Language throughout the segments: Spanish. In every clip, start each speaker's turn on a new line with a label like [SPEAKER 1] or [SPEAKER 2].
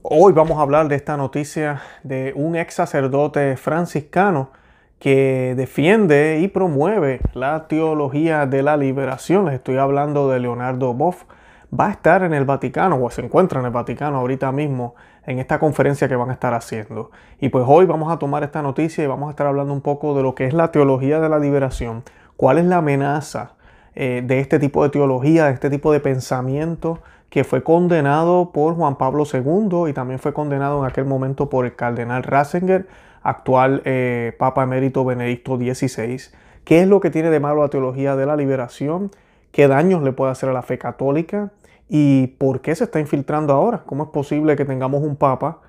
[SPEAKER 1] Hoy vamos a hablar de esta noticia de un ex sacerdote franciscano que defiende y promueve la teología de la liberación. Les estoy hablando de Leonardo Boff. Va a estar en el Vaticano, o se encuentra en el Vaticano ahorita mismo, en esta conferencia que van a estar haciendo. Y pues hoy vamos a tomar esta noticia y vamos a estar hablando un poco de lo que es la teología de la liberación. ¿Cuál es la amenaza de este tipo de teología, de este tipo de pensamiento que fue condenado por Juan Pablo II y también fue condenado en aquel momento por el cardenal Ratzinger, actual Papa Emérito Benedicto XVI? ¿Qué es lo que tiene de malo la teología de la liberación? ¿Qué daños le puede hacer a la fe católica? ¿Y por qué se está infiltrando ahora? ¿Cómo es posible que tengamos un papa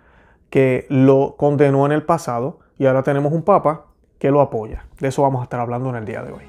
[SPEAKER 1] que lo condenó en el pasado y ahora tenemos un papa que lo apoya? De eso vamos a estar hablando en el día de hoy.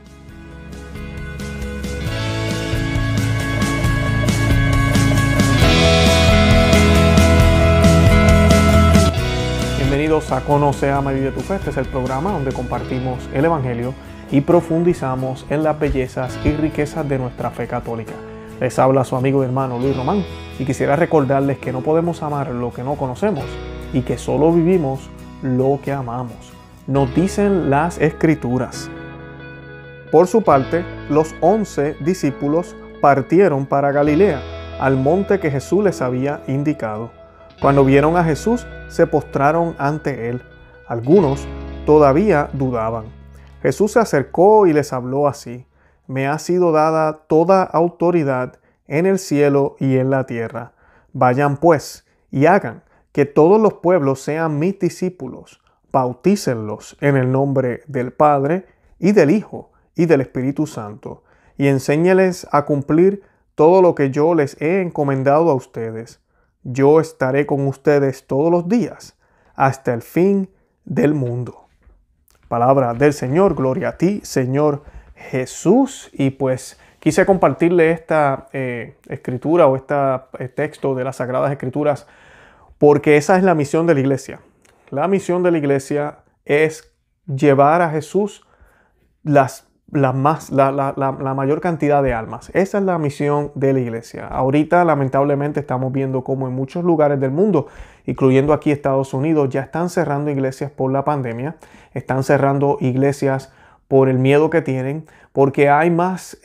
[SPEAKER 1] Bienvenidos a Conoce, Ama y Vive tu Fe. Este es el programa donde compartimos el Evangelio y profundizamos en las bellezas y riquezas de nuestra fe católica. Les habla su amigo y hermano Luis Román y quisiera recordarles que no podemos amar lo que no conocemos y que solo vivimos lo que amamos. Nos dicen las Escrituras. Por su parte, los 11 discípulos partieron para Galilea, al monte que Jesús les había indicado. Cuando vieron a Jesús, se postraron ante él. Algunos todavía dudaban. Jesús se acercó y les habló así: Me ha sido dada toda autoridad en el cielo y en la tierra. Vayan pues y hagan que todos los pueblos sean mis discípulos. Bautícenlos en el nombre del Padre y del Hijo y del Espíritu Santo, y enséñeles a cumplir todo lo que yo les he encomendado a ustedes. Yo estaré con ustedes todos los días, hasta el fin del mundo. Palabra del Señor, gloria a ti, Señor Jesús. Y pues quise compartirle esta escritura o este texto de las Sagradas Escrituras, porque esa es la misión de la iglesia. La misión de la iglesia es llevar a Jesús la mayor cantidad de almas. Esa es la misión de la iglesia. Ahorita lamentablemente estamos viendo cómo en muchos lugares del mundo, incluyendo aquí Estados Unidos, ya están cerrando iglesias por la pandemia, están cerrando iglesias por el miedo que tienen, porque hay más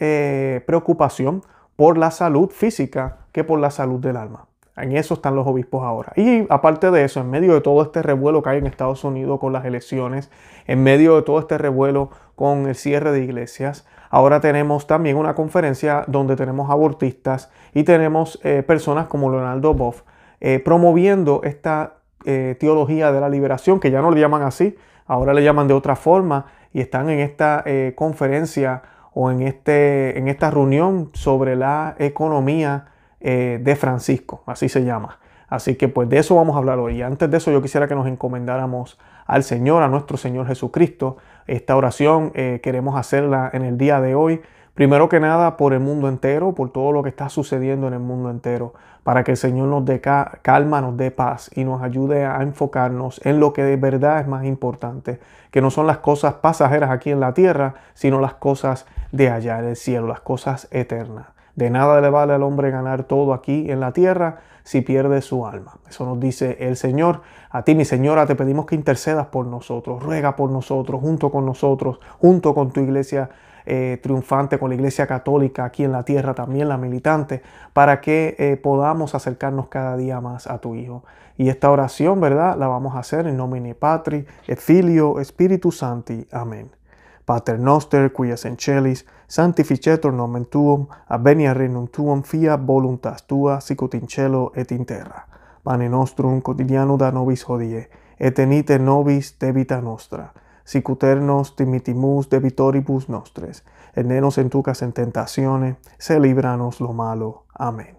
[SPEAKER 1] preocupación por la salud física que por la salud del alma. En eso están los obispos ahora. Y aparte de eso, en medio de todo este revuelo que hay en Estados Unidos con las elecciones, en medio de todo este revuelo con el cierre de iglesias, ahora tenemos también una conferencia donde tenemos abortistas y tenemos personas como Leonardo Boff promoviendo esta teología de la liberación, que ya no le llaman así, ahora le llaman de otra forma, y están en esta conferencia o en esta reunión sobre la economía de Francisco, así se llama. Así que pues de eso vamos a hablar hoy. Y antes de eso yo quisiera que nos encomendáramos al Señor, a nuestro Señor Jesucristo. Esta oración queremos hacerla en el día de hoy. Primero que nada por el mundo entero, por todo lo que está sucediendo en el mundo entero, para que el Señor nos dé calma, nos dé paz y nos ayude a enfocarnos en lo que de verdad es más importante, que no son las cosas pasajeras aquí en la tierra, sino las cosas de allá en el cielo, las cosas eternas. De nada le vale al hombre ganar todo aquí en la tierra si pierde su alma. Eso nos dice el Señor. A ti, mi Señora, te pedimos que intercedas por nosotros, ruega por nosotros, junto con tu iglesia triunfante, con la iglesia católica aquí en la tierra, también la militante, para que podamos acercarnos cada día más a tu Hijo. Y esta oración, ¿verdad?, la vamos a hacer en nomine Patri, et Filio, Spiritus Sancti. Amén. Pater noster, qui es in celis, sanctificetur nomen tuum, adveniat regnum tuum, fiat voluntas tua, sicut in cielo et in terra. Pane nostrum quotidianum da nobis hodie, et tenite nobis debita nostra, sicut nos dimittimus debitoribus nostres, et ne nos inducas en tentatione, se libranos lo malo. Amén.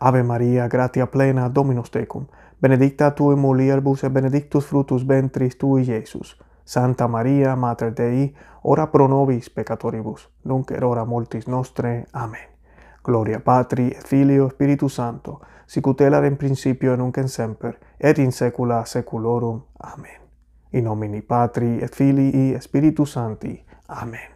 [SPEAKER 1] Ave Maria, gratia plena, Dominus tecum, benedicta tu in mulieribus et benedictus fructus ventris tui, Iesus. Santa Maria, Mater Dei, ora pro nobis peccatoribus, nunc et hora mortis nostre. Amén. Gloria Patri, et Filio, Spiritus Sancto, sicut erat in principio et nunc in semper, et in saecula saeculorum. Amén. In nomine Patri, et Filii, et Spiritus Sancti. Amén.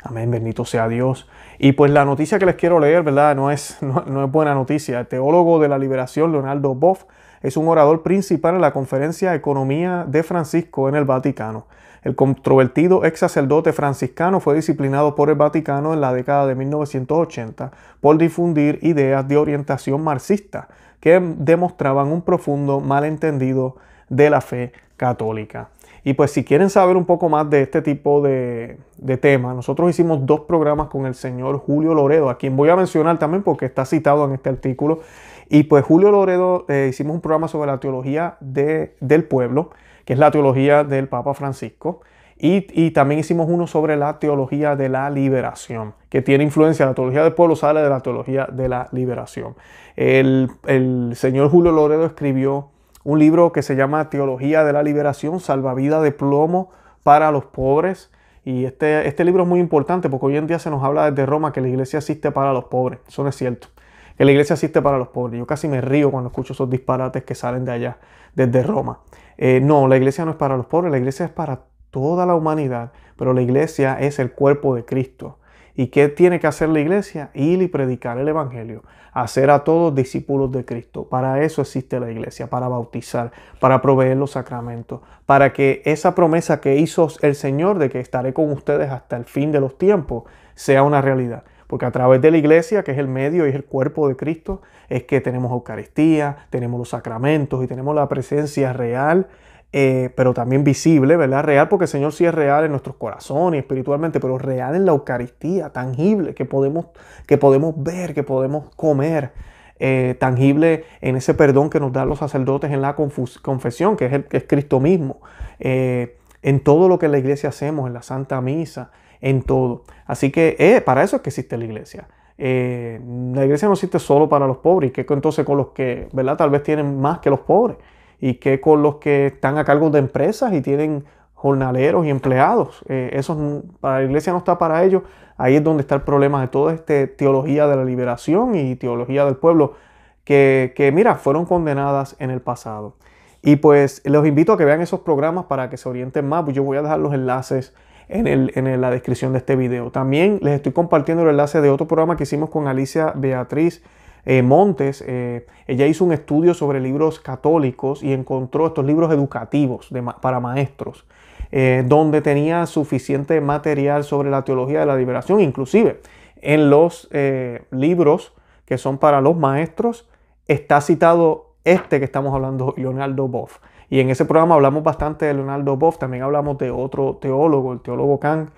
[SPEAKER 1] Amén, bendito sea Dios. Y pues la noticia que les quiero leer, ¿verdad? No es buena noticia. El teólogo de la liberación, Leonardo Boff, es un orador principal en la conferencia Economía de Francisco en el Vaticano. El controvertido ex sacerdote franciscano fue disciplinado por el Vaticano en la década de 1980 por difundir ideas de orientación marxista que demostraban un profundo malentendido de la fe católica. Y pues si quieren saber un poco más de este tipo de temas, nosotros hicimos 2 programas con el señor Julio Loredo, a quien voy a mencionar también porque está citado en este artículo. Y pues Julio Loredo hicimos un programa sobre la teología del pueblo, que es la teología del Papa Francisco. Y también hicimos uno sobre la teología de la liberación, que tiene influencia. La teología del pueblo sale de la teología de la liberación. El señor Julio Loredo escribió un libro que se llama Teología de la Liberación, Salvavidas de Plomo para los Pobres. Y este libro es muy importante porque hoy en día se nos habla desde Roma que la iglesia existe para los pobres. Eso no es cierto. Que la iglesia existe para los pobres. Yo casi me río cuando escucho esos disparates que salen de allá, desde Roma. No, la iglesia no es para los pobres, la iglesia es para toda la humanidad. Pero la iglesia es el cuerpo de Cristo. ¿Y qué tiene que hacer la iglesia? Ir y predicar el evangelio. Hacer a todos discípulos de Cristo. Para eso existe la iglesia, para bautizar, para proveer los sacramentos, para que esa promesa que hizo el Señor de que estaré con ustedes hasta el fin de los tiempos sea una realidad. Porque a través de la iglesia, que es el medio y es el cuerpo de Cristo, es que tenemos Eucaristía, tenemos los sacramentos y tenemos la presencia real, pero también visible, ¿verdad? Real porque el Señor sí es real en nuestros corazones espiritualmente, pero real en la Eucaristía, tangible, que podemos ver, que podemos comer, tangible en ese perdón que nos dan los sacerdotes en la confesión, que es Cristo mismo, en todo lo que en la iglesia hacemos, en la Santa Misa, en todo. Así que para eso es que existe la iglesia. La iglesia no existe solo para los pobres, y que entonces con los que, ¿verdad? Tal vez tienen más que los pobres, y que con los que están a cargo de empresas y tienen jornaleros y empleados. Para la iglesia no está para ellos. Ahí es donde está el problema de toda esta teología de la liberación y teología del pueblo que mira, fueron condenadas en el pasado. Y pues los invito a que vean esos programas para que se orienten más. Pues yo voy a dejar los enlaces en la descripción de este video. También les estoy compartiendo el enlace de otro programa que hicimos con Alicia Beatriz Montes. Ella hizo un estudio sobre libros católicos y encontró estos libros educativos para maestros, donde tenía suficiente material sobre la teología de la liberación. Inclusive en los libros que son para los maestros está citado este que estamos hablando, Leonardo Boff. Y en ese programa hablamos bastante de Leonardo Boff. También hablamos de otro teólogo, el teólogo Kant.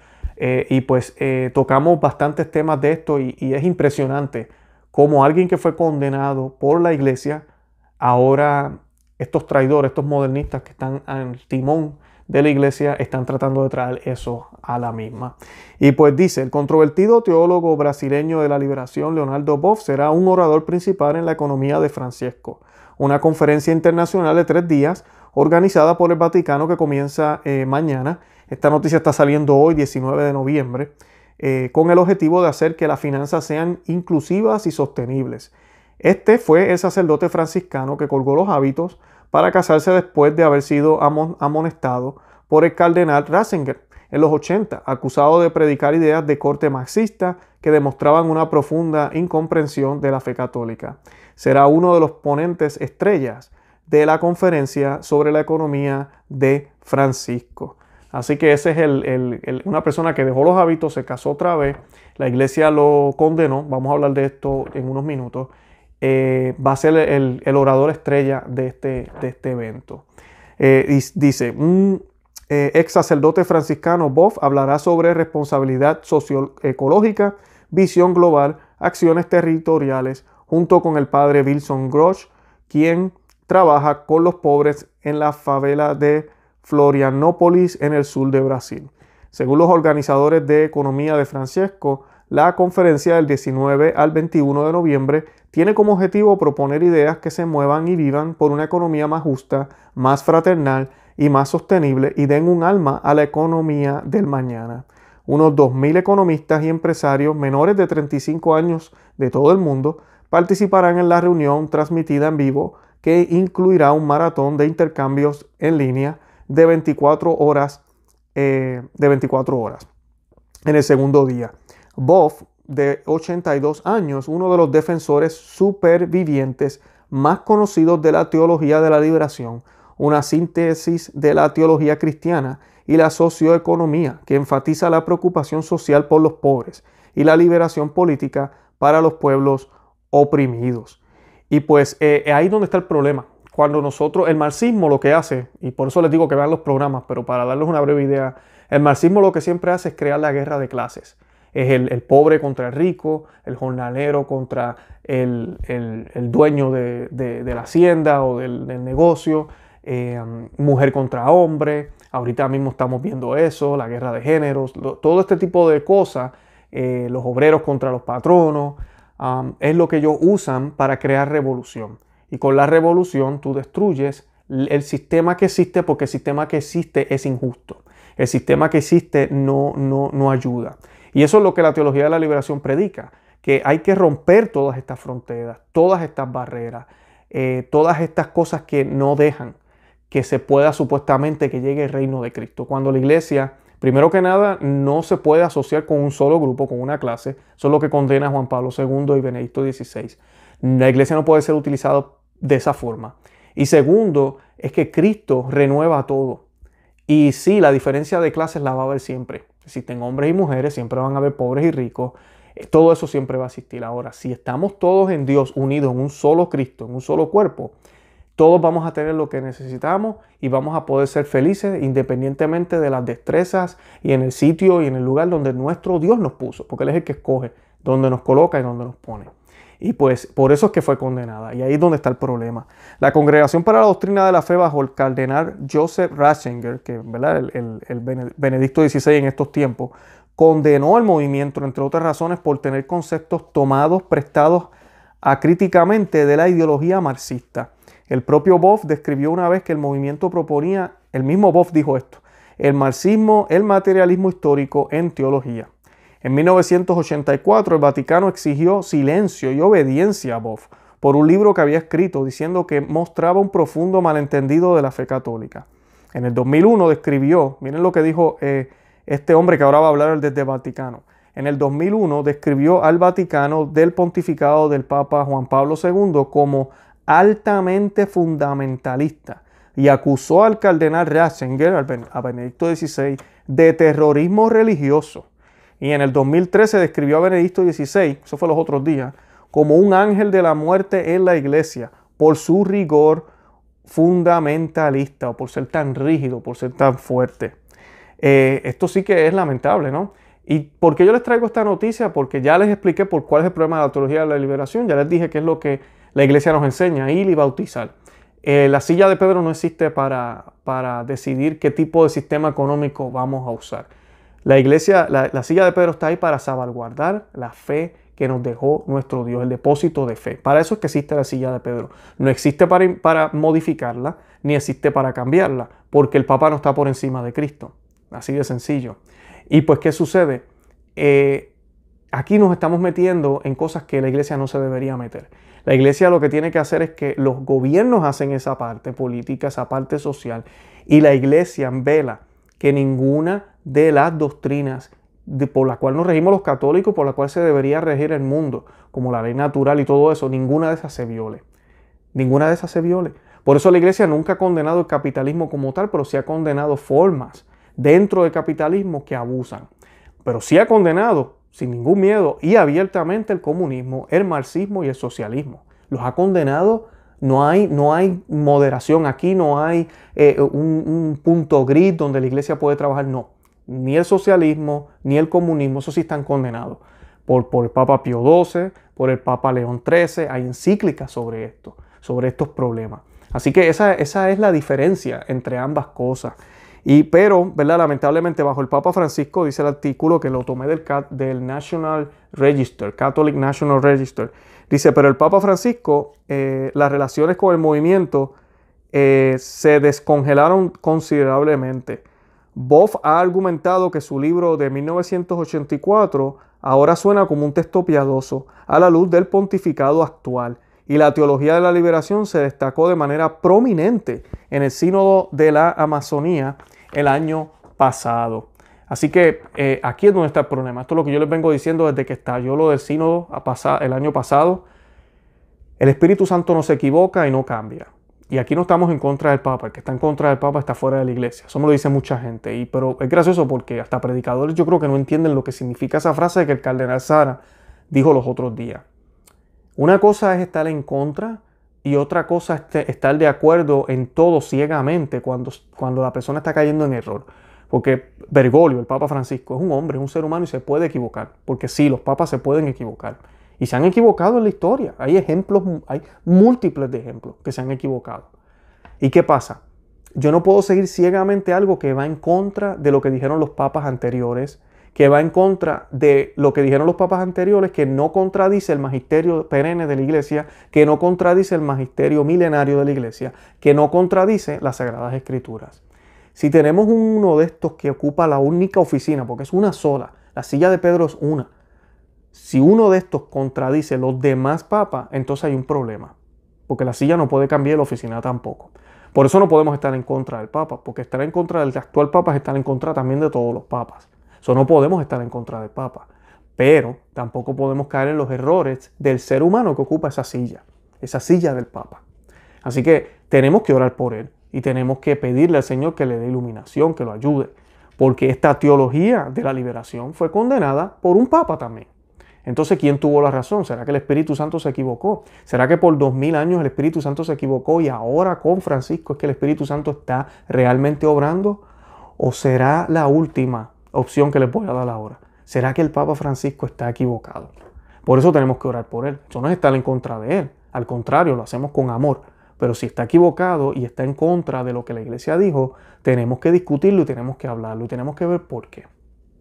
[SPEAKER 1] Y pues tocamos bastantes temas de esto y es impresionante cómo alguien que fue condenado por la iglesia, ahora estos traidores, estos modernistas que están al timón de la iglesia, están tratando de traer eso a la misma. Y pues dice, el controvertido teólogo brasileño de la liberación, Leonardo Boff, será un orador principal en la economía de Francisco, una conferencia internacional de 3 días organizada por el Vaticano que comienza mañana. Esta noticia está saliendo hoy, 19 de noviembre. Con el objetivo de hacer que las finanzas sean inclusivas y sostenibles. Este fue el sacerdote franciscano que colgó los hábitos para casarse después de haber sido amonestado por el cardenal Ratzinger en los 80, acusado de predicar ideas de corte marxista que demostraban una profunda incomprensión de la fe católica. Será uno de los ponentes estrellas de la conferencia sobre la economía de Francisco. Así que ese es una persona que dejó los hábitos, se casó otra vez, la iglesia lo condenó, vamos a hablar de esto en unos minutos, va a ser el orador estrella de este evento. Dice, un ex sacerdote franciscano, Boff, hablará sobre responsabilidad socioecológica, visión global, acciones territoriales, junto con el padre Wilson Grosch, quien trabaja con los pobres en la favela de Florianópolis en el sur de Brasil. Según los organizadores de Economía de Francisco, la conferencia del 19 al 21 de noviembre tiene como objetivo proponer ideas que se muevan y vivan por una economía más justa, más fraternal y más sostenible y den un alma a la economía del mañana. Unos 2.000 economistas y empresarios menores de 35 años de todo el mundo participarán en la reunión transmitida en vivo que incluirá un maratón de intercambios en línea de 24 horas. en el segundo día. Boff, de 82 años, uno de los defensores supervivientes más conocidos de la teología de la liberación, una síntesis de la teología cristiana y la socioeconomía que enfatiza la preocupación social por los pobres y la liberación política para los pueblos oprimidos. Y pues ahí es donde está el problema. Cuando nosotros, el marxismo lo que hace, y por eso les digo que vean los programas, pero para darles una breve idea, el marxismo lo que siempre hace es crear la guerra de clases. Es el pobre contra el rico, el jornalero contra el dueño de la hacienda o del negocio, mujer contra hombre. Ahorita mismo estamos viendo eso, la guerra de géneros, todo este tipo de cosas, los obreros contra los patronos, es lo que ellos usan para crear revolución. Y con la revolución tú destruyes el sistema que existe, porque el sistema que existe es injusto. El sistema que existe no ayuda. Y eso es lo que la teología de la liberación predica, que hay que romper todas estas fronteras, todas estas barreras, todas estas cosas que no dejan que se pueda supuestamente que llegue el reino de Cristo. Cuando la iglesia, primero que nada, no se puede asociar con un solo grupo, con una clase. Eso es lo que condena Juan Pablo II y Benedicto XVI. La iglesia no puede ser utilizada de esa forma. Y segundo, es que Cristo renueva todo. Y sí, la diferencia de clases la va a haber siempre. Existen hombres y mujeres, siempre van a haber pobres y ricos. Todo eso siempre va a existir. Ahora, si estamos todos en Dios, unidos en un solo Cristo, en un solo cuerpo, todos vamos a tener lo que necesitamos y vamos a poder ser felices independientemente de las destrezas y en el sitio y en el lugar donde nuestro Dios nos puso, porque Él es el que escoge donde nos coloca y donde nos pone. Y pues por eso es que fue condenada. Y ahí es donde está el problema. La Congregación para la Doctrina de la Fe bajo el cardenal Joseph Ratzinger, que ¿verdad? el Benedicto XVI en estos tiempos, condenó al movimiento, entre otras razones, por tener conceptos tomados, prestados acríticamente de la ideología marxista. El propio Boff describió una vez que el movimiento proponía, el mismo Boff dijo esto, el marxismo, el materialismo histórico en teología. En 1984 el Vaticano exigió silencio y obediencia a Boff por un libro que había escrito diciendo que mostraba un profundo malentendido de la fe católica. En el 2001 describió, miren lo que dijo este hombre que ahora va a hablar desde el Vaticano. En el 2001 describió al Vaticano del pontificado del Papa Juan Pablo II como altamente fundamentalista y acusó al cardenal Ratzinger, a Benedicto XVI, de terrorismo religioso. Y en el 2013 describió a Benedicto XVI, eso fue los otros días, como un ángel de la muerte en la iglesia por su rigor fundamentalista o por ser tan rígido, por ser tan fuerte. Esto sí que es lamentable, ¿no? ¿Y por qué yo les traigo esta noticia? Porque ya les expliqué por cuál es el problema de la teología de la liberación, ya les dije qué es lo que la iglesia nos enseña, ir y bautizar. La silla de Pedro no existe para decidir qué tipo de sistema económico vamos a usar. La iglesia, la silla de Pedro está ahí para salvaguardar la fe que nos dejó nuestro Dios, el depósito de fe. Para eso es que existe la silla de Pedro. No existe para modificarla, ni existe para cambiarla, porque el Papa no está por encima de Cristo. Así de sencillo. Y pues, ¿qué sucede? Aquí nos estamos metiendo en cosas que la iglesia no se debería meter. La iglesia lo que tiene que hacer es que los gobiernos hacen esa parte política, esa parte social, y la iglesia vela que ninguna de las doctrinas por la cual nos regimos los católicos, por la cual se debería regir el mundo, como la ley natural y todo eso, ninguna de esas se viole. Ninguna de esas se viole. Por eso la iglesia nunca ha condenado el capitalismo como tal, pero sí ha condenado formas dentro del capitalismo que abusan. Pero sí ha condenado, sin ningún miedo y abiertamente, el comunismo, el marxismo y el socialismo. Los ha condenado. No hay moderación aquí, no hay un punto gris donde la iglesia puede trabajar, no. Ni el socialismo, ni el comunismo, eso sí están condenados por el Papa Pío XII, por el Papa León XIII, hay encíclicas sobre esto, sobre estos problemas. Así que esa es la diferencia entre ambas cosas. Pero, ¿verdad? Lamentablemente, bajo el Papa Francisco, dice el artículo que lo tomé del National Register, Catholic National Register. Dice, pero el Papa Francisco, las relaciones con el movimiento se descongelaron considerablemente. Boff ha argumentado que su libro de 1984 ahora suena como un texto piadoso a la luz del pontificado actual. Y la teología de la liberación se destacó de manera prominente en el sínodo de la Amazonía el año pasado. Así que aquí es donde está el problema. Esto es lo que yo les vengo diciendo desde que estalló lo del sínodo el año pasado. El Espíritu Santo no se equivoca y no cambia. Y aquí no estamos en contra del Papa. El que está en contra del Papa está fuera de la iglesia. Eso me lo dice mucha gente. Pero es gracioso porque hasta predicadores yo creo que no entienden lo que significa esa frase que el cardenal Sara dijo los otros días. Una cosa es estar en contra y otra cosa es estar de acuerdo en todo ciegamente cuando la persona está cayendo en error. Porque Bergoglio, el Papa Francisco, es un hombre, es un ser humano y se puede equivocar. Porque sí, los papas se pueden equivocar. Y se han equivocado en la historia. Hay ejemplos, hay múltiples de ejemplos que se han equivocado. ¿Y qué pasa? Yo no puedo seguir ciegamente algo que va en contra de lo que dijeron los papas anteriores, que va en contra de lo que dijeron los papas anteriores, que no contradice el magisterio perenne de la iglesia, que no contradice el magisterio milenario de la iglesia, que no contradice las Sagradas Escrituras. Si tenemos uno de estos que ocupa la única oficina, porque es una sola, la silla de Pedro es una, si uno de estos contradice los demás papas, entonces hay un problema, porque la silla no puede cambiar, la oficina tampoco. Por eso no podemos estar en contra del Papa, porque estar en contra del actual Papa es estar en contra también de todos los papas. Eso no podemos estar en contra del Papa, pero tampoco podemos caer en los errores del ser humano que ocupa esa silla del Papa. Así que tenemos que orar por él y tenemos que pedirle al Señor que le dé iluminación, que lo ayude, porque esta teología de la liberación fue condenada por un Papa también. Entonces, ¿quién tuvo la razón? ¿Será que el Espíritu Santo se equivocó? ¿Será que por 2000 años el Espíritu Santo se equivocó y ahora con Francisco es que el Espíritu Santo está realmente obrando? ¿O será la última opción que les voy a dar ahora? ¿Será que el Papa Francisco está equivocado? Por eso tenemos que orar por él. Eso no es estar en contra de él. Al contrario, lo hacemos con amor. Pero si está equivocado y está en contra de lo que la iglesia dijo, tenemos que discutirlo y tenemos que hablarlo y tenemos que ver por qué.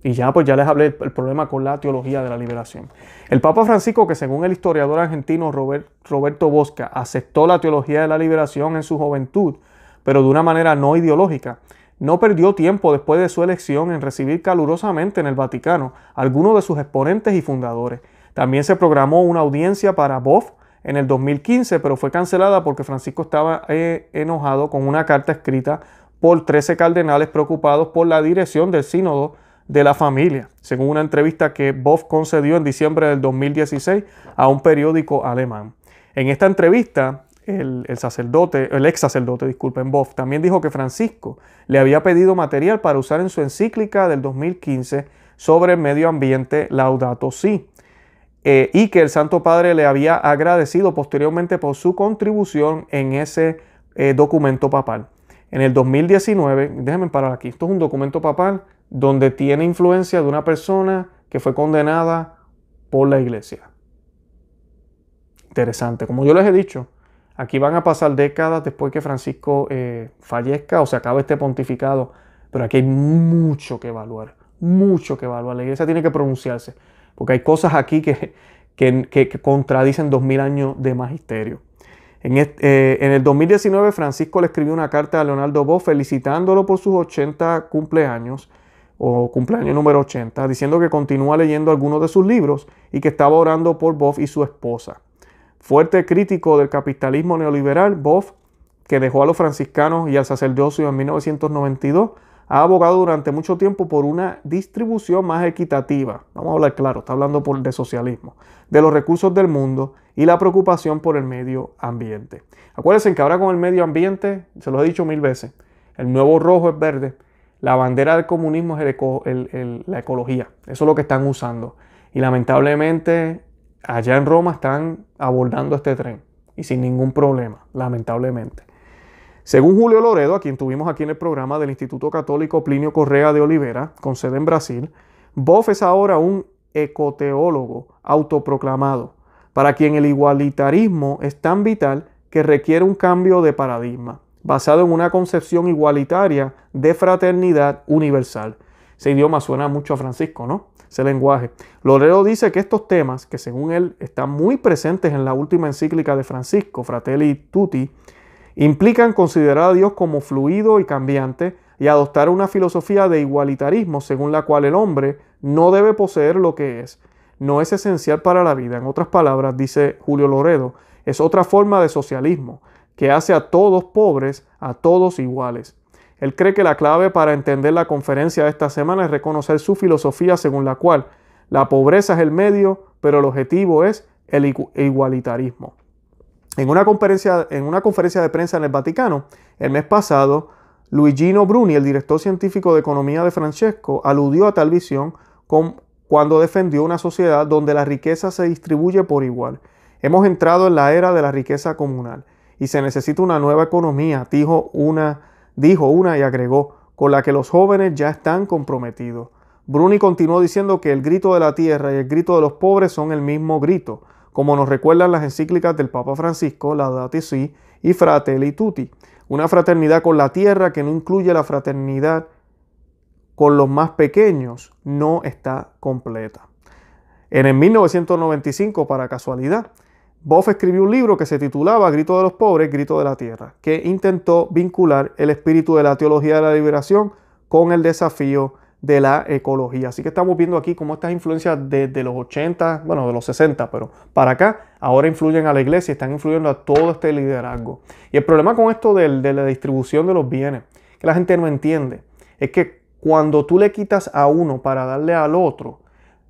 [SPEAKER 1] Y ya les hablé el problema con la teología de la liberación. El Papa Francisco, que según el historiador argentino Roberto Bosca, aceptó la teología de la liberación en su juventud, pero de una manera no ideológica, no perdió tiempo después de su elección en recibir calurosamente en el Vaticano a algunos de sus exponentes y fundadores. También se programó una audiencia para Boff en el 2015, pero fue cancelada porque Francisco estaba enojado con una carta escrita por 13 cardenales preocupados por la dirección del sínodo de la familia, según una entrevista que Boff concedió en diciembre del 2016 a un periódico alemán. En esta entrevista, el ex sacerdote, Boff, también dijo que Francisco le había pedido material para usar en su encíclica del 2015 sobre el medio ambiente Laudato Si, y que el Santo Padre le había agradecido posteriormente por su contribución en ese documento papal. En el 2019, déjenme parar aquí, esto es un documento papal donde tiene influencia de una persona que fue condenada por la iglesia. Interesante. Como yo les he dicho, aquí van a pasar décadas después que Francisco fallezca o se acabe este pontificado, pero aquí hay mucho que evaluar, mucho que evaluar. La iglesia tiene que pronunciarse, porque hay cosas aquí que contradicen 2000 años de magisterio. En el 2019, Francisco le escribió una carta a Leonardo Boff felicitándolo por sus 80 cumpleaños, o cumpleaños número 80, diciendo que continúa leyendo algunos de sus libros y que estaba orando por Boff y su esposa. Fuerte crítico del capitalismo neoliberal, Boff, que dejó a los franciscanos y al sacerdocio en 1992, ha abogado durante mucho tiempo por una distribución más equitativa, vamos a hablar claro, está hablando de socialismo, de los recursos del mundo y la preocupación por el medio ambiente. Acuérdense que ahora con el medio ambiente, se los he dicho 1000 veces, el nuevo rojo es verde, la bandera del comunismo es la ecología, eso es lo que están usando. Y lamentablemente allá en Roma están abordando este tren y sin ningún problema, lamentablemente. Según Julio Loredo, a quien tuvimos aquí en el programa del Instituto Católico Plinio Correa de Olivera, con sede en Brasil, Boff es ahora un ecoteólogo autoproclamado, para quien el igualitarismo es tan vital que requiere un cambio de paradigma, basado en una concepción igualitaria de fraternidad universal. Ese idioma suena mucho a Francisco, ¿no? Ese lenguaje. Loredo dice que estos temas, que según él están muy presentes en la última encíclica de Francisco, Fratelli Tutti, implican considerar a Dios como fluido y cambiante y adoptar una filosofía de igualitarismo según la cual el hombre no debe poseer lo que es, no es esencial para la vida. En otras palabras, dice Julio Loredo, es otra forma de socialismo que hace a todos pobres, a todos iguales. Él cree que la clave para entender la conferencia de esta semana es reconocer su filosofía según la cual la pobreza es el medio, pero el objetivo es el igualitarismo. En una conferencia de prensa en el Vaticano, el mes pasado, Luigino Bruni, el director científico de economía de Francesco, aludió a tal visión cuando defendió una sociedad donde la riqueza se distribuye por igual. Hemos entrado en la era de la riqueza comunal y se necesita una nueva economía, dijo una y agregó, con la que los jóvenes ya están comprometidos. Bruni continuó diciendo que el grito de la tierra y el grito de los pobres son el mismo grito, como nos recuerdan las encíclicas del Papa Francisco, Laudato Si y Fratelli Tutti. Una fraternidad con la tierra que no incluye la fraternidad con los más pequeños no está completa. En el 1995, para casualidad, Boff escribió un libro que se titulaba Grito de los pobres, Grito de la tierra, que intentó vincular el espíritu de la teología de la liberación con el desafío de la ecología. Así que estamos viendo aquí cómo estas influencias de los 80, bueno, de los 60, pero para acá, ahora influyen a la iglesia y están influyendo a todo este liderazgo. Y el problema con esto de la distribución de los bienes, que la gente no entiende, es que cuando tú le quitas a uno para darle al otro,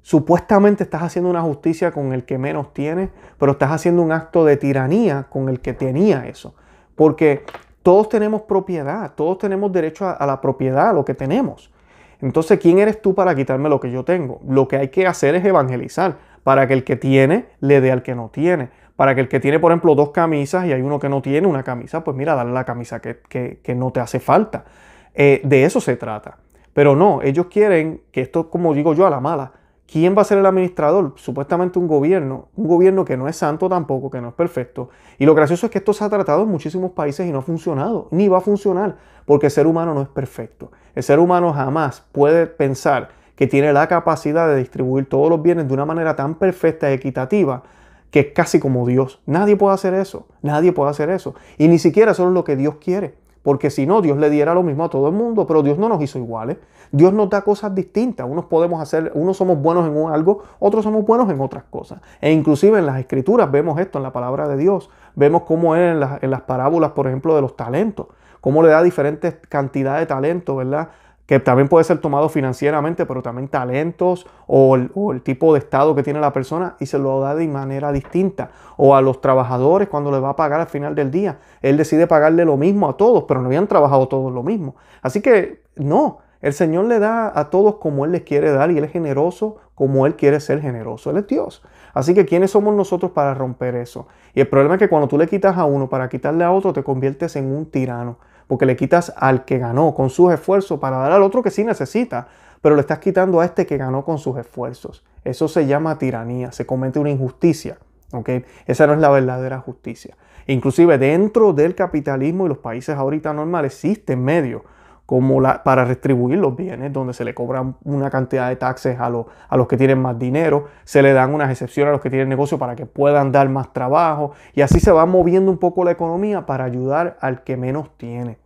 [SPEAKER 1] supuestamente estás haciendo una justicia con el que menos tiene, pero estás haciendo un acto de tiranía con el que tenía eso. Porque todos tenemos propiedad, todos tenemos derecho a la propiedad, a lo que tenemos. Entonces, ¿quién eres tú para quitarme lo que yo tengo? Lo que hay que hacer es evangelizar para que el que tiene le dé al que no tiene. Para que el que tiene, por ejemplo, 2 camisas y hay uno que no tiene una camisa, pues mira, dale la camisa que no te hace falta. De eso se trata. Pero no, ellos quieren que esto, como digo yo, a la mala. ¿Quién va a ser el administrador? Supuestamente un gobierno que no es santo tampoco, que no es perfecto. Y lo gracioso es que esto se ha tratado en muchísimos países y no ha funcionado, ni va a funcionar, porque el ser humano no es perfecto. El ser humano jamás puede pensar que tiene la capacidad de distribuir todos los bienes de una manera tan perfecta y equitativa que es casi como Dios. Nadie puede hacer eso, nadie puede hacer eso. Y ni siquiera eso es lo que Dios quiere. Porque si no, Dios le diera lo mismo a todo el mundo, pero Dios no nos hizo iguales. Dios nos da cosas distintas. Unos somos buenos en algo, otros somos buenos en otras cosas. E inclusive en las Escrituras vemos esto, en la palabra de Dios. Vemos cómo es en las parábolas, por ejemplo, de los talentos. Cómo le da diferentes cantidades de talentos, ¿verdad? Que también puede ser tomado financieramente, pero también talentos o el tipo de estado que tiene la persona y se lo da de manera distinta. O a los trabajadores cuando les va a pagar al final del día. Él decide pagarle lo mismo a todos, pero no habían trabajado todos lo mismo. Así que no, el Señor le da a todos como Él les quiere dar y Él es generoso como Él quiere ser generoso. Él es Dios. Así que ¿quiénes somos nosotros para romper eso? Y el problema es que cuando tú le quitas a uno para quitarle a otro, te conviertes en un tirano. Porque le quitas al que ganó con sus esfuerzos para dar al otro que sí necesita, pero le estás quitando a este que ganó con sus esfuerzos. Eso se llama tiranía, se comete una injusticia. ¿Okay? Esa no es la verdadera justicia. Inclusive dentro del capitalismo y los países ahorita normales existen medios como para retribuir los bienes, donde se le cobran una cantidad de taxes a los que tienen más dinero, se le dan unas excepciones a los que tienen negocio para que puedan dar más trabajo, y así se va moviendo un poco la economía para ayudar al que menos tiene.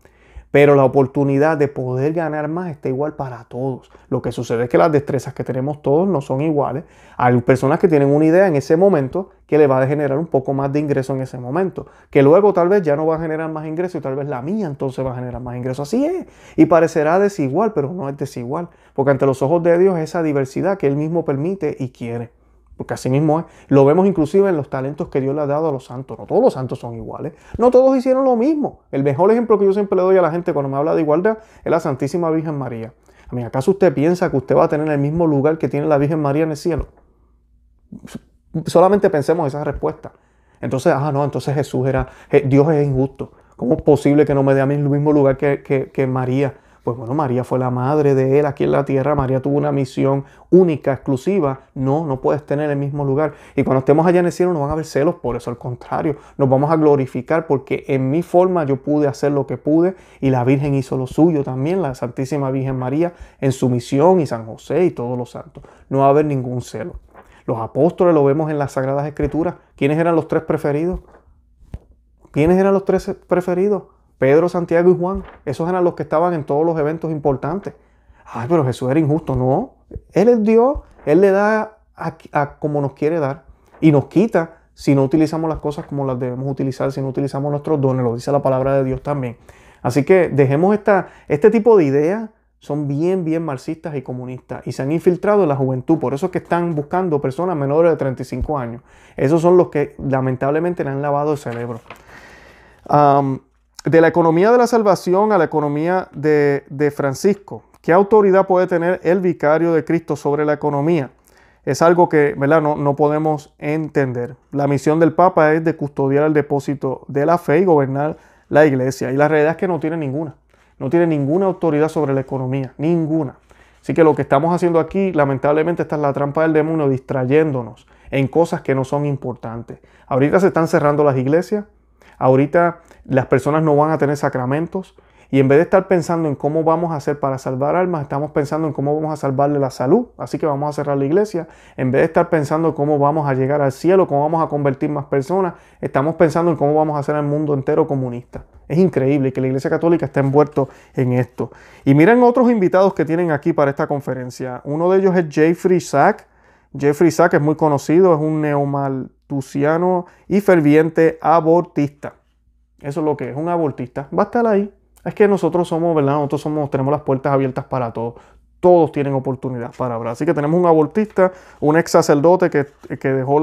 [SPEAKER 1] Pero la oportunidad de poder ganar más está igual para todos. Lo que sucede es que las destrezas que tenemos todos no son iguales. Hay personas que tienen una idea en ese momento que le va a generar un poco más de ingreso en ese momento. Que luego tal vez ya no va a generar más ingreso y tal vez la mía entonces va a generar más ingreso. Así es. Y parecerá desigual, pero no es desigual. Porque ante los ojos de Dios es esa diversidad que Él mismo permite y quiere. Porque así mismo es. Lo vemos inclusive en los talentos que Dios le ha dado a los santos. No todos los santos son iguales. No todos hicieron lo mismo. El mejor ejemplo que yo siempre le doy a la gente cuando me habla de igualdad es la Santísima Virgen María. A mí, ¿acaso usted piensa que usted va a tener el mismo lugar que tiene la Virgen María en el cielo? Solamente pensemos esa respuesta. Entonces, entonces Dios es injusto. ¿Cómo es posible que no me dé a mí el mismo lugar que María? Pues bueno, María fue la madre de Él aquí en la tierra. María tuvo una misión única, exclusiva. No puedes tener el mismo lugar. Y cuando estemos allá en el cielo no van a haber celos por eso. Al contrario, nos vamos a glorificar porque en mi forma yo pude hacer lo que pude y la Virgen hizo lo suyo también, la Santísima Virgen María en su misión y San José y todos los santos. No va a haber ningún celo. Los apóstoles lo vemos en las Sagradas Escrituras. ¿Quiénes eran los 3 preferidos? ¿Quiénes eran los 3 preferidos? Pedro, Santiago y Juan. Esos eran los que estaban en todos los eventos importantes. Ay, pero Jesús era injusto. No, Él es Dios. Él le da a como nos quiere dar. Y nos quita si no utilizamos las cosas como las debemos utilizar, si no utilizamos nuestros dones. Lo dice la palabra de Dios también. Así que dejemos este tipo de ideas, son bien marxistas y comunistas y se han infiltrado en la juventud. Por eso es que están buscando personas menores de 35 años. Esos son los que lamentablemente le han lavado el cerebro. De la economía de la salvación a la economía de Francisco. ¿Qué autoridad puede tener el vicario de Cristo sobre la economía? Es algo que, ¿verdad?, no podemos entender. La misión del Papa es de custodiar el depósito de la fe y gobernar la iglesia. Y la realidad es que no tiene ninguna. No tiene ninguna autoridad sobre la economía. Ninguna. Así que lo que estamos haciendo aquí, lamentablemente, esta es la trampa del demonio, distrayéndonos en cosas que no son importantes. Ahorita se están cerrando las iglesias. Ahorita las personas no van a tener sacramentos. Y en vez de estar pensando en cómo vamos a hacer para salvar almas, estamos pensando en cómo vamos a salvarle la salud. Así que vamos a cerrar la iglesia. En vez de estar pensando en cómo vamos a llegar al cielo, cómo vamos a convertir más personas, estamos pensando en cómo vamos a hacer el mundo entero comunista. Es increíble que la Iglesia Católica esté envuelta en esto. Y miren otros invitados que tienen aquí para esta conferencia. Uno de ellos es Jeffrey Sachs. Jeffrey Sachs es muy conocido, es un neomalthusiano y ferviente abortista. Eso es lo que es, un abortista. Va a estar ahí. Es que nosotros somos, ¿verdad? Tenemos las puertas abiertas para todos. Todos tienen oportunidad para hablar. Así que tenemos un abortista, un ex sacerdote que dejó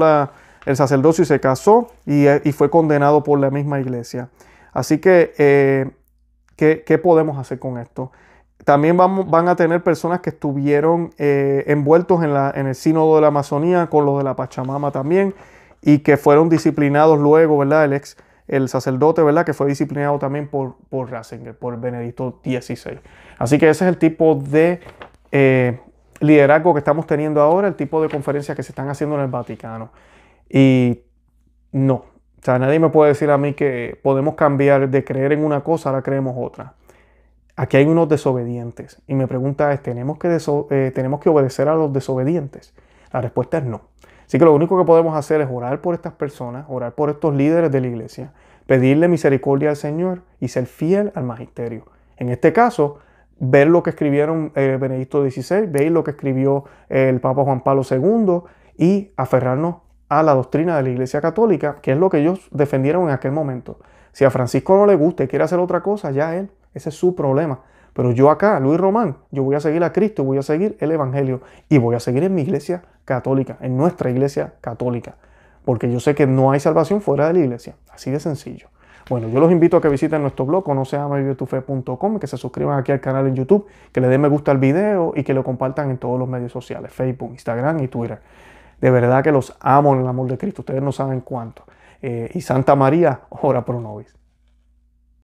[SPEAKER 1] el sacerdocio y se casó y fue condenado por la misma iglesia. Así que, ¿qué podemos hacer con esto? También van a tener personas que estuvieron envueltos en el sínodo de la Amazonía, con los de la Pachamama también, y que fueron disciplinados luego, ¿verdad? El sacerdote, ¿verdad?, que fue disciplinado también por Ratzinger, por Benedicto XVI. Así que ese es el tipo de liderazgo que estamos teniendo ahora, el tipo de conferencias que se están haciendo en el Vaticano. Y no, o sea, nadie me puede decir a mí que podemos cambiar de creer en una cosa, ahora creemos otra. Aquí hay unos desobedientes. Y mi pregunta es, ¿tenemos que obedecer a los desobedientes? La respuesta es no. Así que lo único que podemos hacer es orar por estas personas, orar por estos líderes de la iglesia, pedirle misericordia al Señor y ser fiel al magisterio. En este caso, ver lo que escribieron Benedicto XVI, ver lo que escribió el Papa Juan Pablo II y aferrarnos a la doctrina de la Iglesia Católica, que es lo que ellos defendieron en aquel momento. Si a Francisco no le gusta y quiere hacer otra cosa, ya él, ese es su problema. Pero yo acá, Luis Román, yo voy a seguir a Cristo, voy a seguir el Evangelio y voy a seguir en mi iglesia católica, en nuestra iglesia católica, porque yo sé que no hay salvación fuera de la iglesia, así de sencillo. Bueno, yo los invito a que visiten nuestro blog, conoceamavivetufe.com, que se suscriban aquí al canal en YouTube, que le den me gusta al video y que lo compartan en todos los medios sociales, Facebook, Instagram y Twitter. De verdad que los amo en el amor de Cristo, ustedes no saben cuánto. Y Santa María, ora pro nobis.